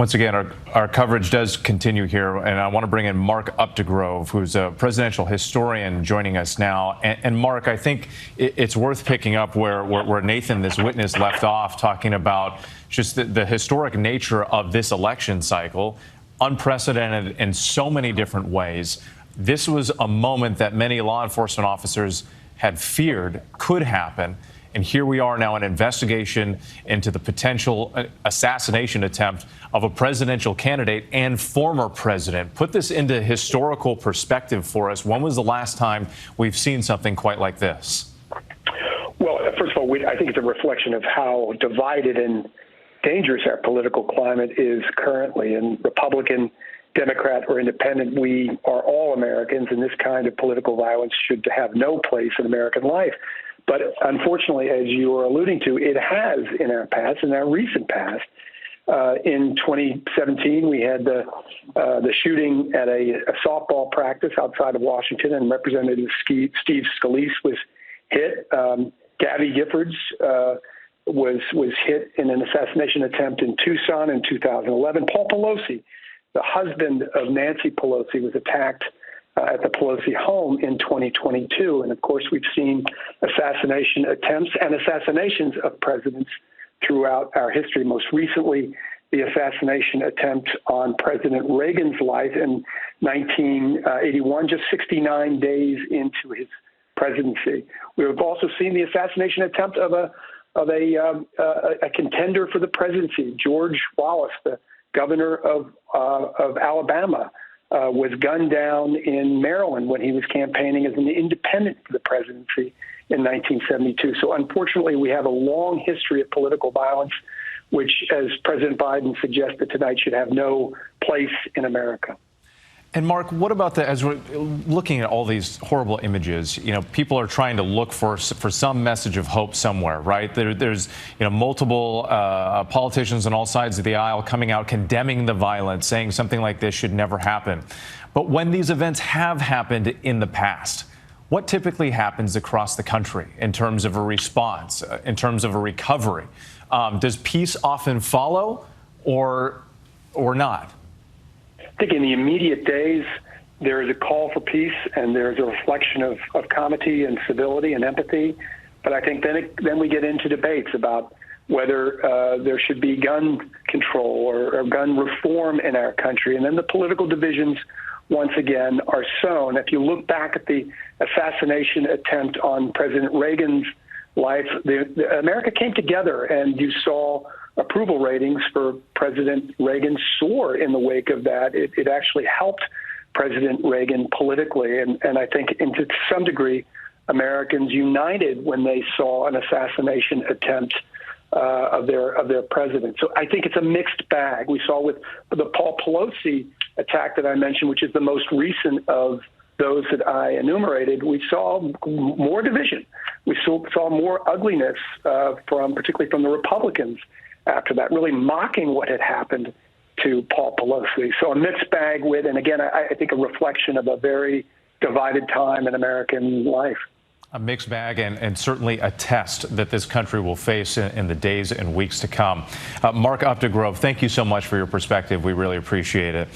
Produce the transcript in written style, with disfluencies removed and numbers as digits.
Once again, our coverage does continue here, and I want to bring in Mark Updegrove, who's a presidential historian, joining us now. And Mark, I think it's worth picking up where Nathan, this witness, left off, talking about just the historic nature of this election cycle, unprecedented in so many different ways. This was a moment that many law enforcement officers had feared could happen. And here we are now, an investigation into the potential assassination attempt of a presidential candidate and former president. Put this into historical perspective for us. When was the last time we've seen something quite like this? Well, first of all, I think it's a reflection of how divided and dangerous our political climate is currently. And Republican, Democrat, or Independent, we are all Americans, and this kind of political violence should have no place in American life. But unfortunately, as you were alluding to, it has in our past, in our recent past. In 2017, we had the shooting at a softball practice outside of Washington, and Representative Steve Scalise was hit. Gabby Giffords was hit in an assassination attempt in Tucson in 2011. Paul Pelosi, the husband of Nancy Pelosi, was attacked at the Pelosi home in 2022. And of course, we've seen assassination attempts and assassinations of presidents throughout our history. Most recently, the assassination attempt on President Reagan's life in 1981, just 69 days into his presidency. We have also seen the assassination attempt of a contender for the presidency, George Wallace, the governor of Alabama. Was gunned down in Maryland when he was campaigning as an independent for the presidency in 1972. So unfortunately, we have a long history of political violence, which, as President Biden suggested tonight, should have no place in America. And Mark, what about as we're looking at all these horrible images, people are trying to look for some message of hope somewhere, right? There's multiple politicians on all sides of the aisle coming out condemning the violence, saying something like this should never happen. But when these events have happened in the past, what typically happens across the country in terms of a response, in terms of a recovery? Does peace often follow or not? I think in the immediate days, there is a call for peace, and there's a reflection of comity and civility and empathy. But I think then we get into debates about whether there should be gun control or gun reform in our country. And then the political divisions, once again, are sown. If you look back at the assassination attempt on President Reagan's life, America came together, and you saw approval ratings for President Reagan soar in the wake of that. It actually helped President Reagan politically. And I think to some degree, Americans united when they saw an assassination attempt of their president. So I think it's a mixed bag. We saw with the Paul Pelosi attack that I mentioned, which is the most recent of those that I enumerated, we saw more division. We saw more ugliness particularly from the Republicans after that, really mocking what had happened to Paul Pelosi. So a mixed bag and again, I think a reflection of a very divided time in American life. A mixed bag and certainly a test that this country will face in the days and weeks to come. Mark Updegrove, thank you so much for your perspective. We really appreciate it.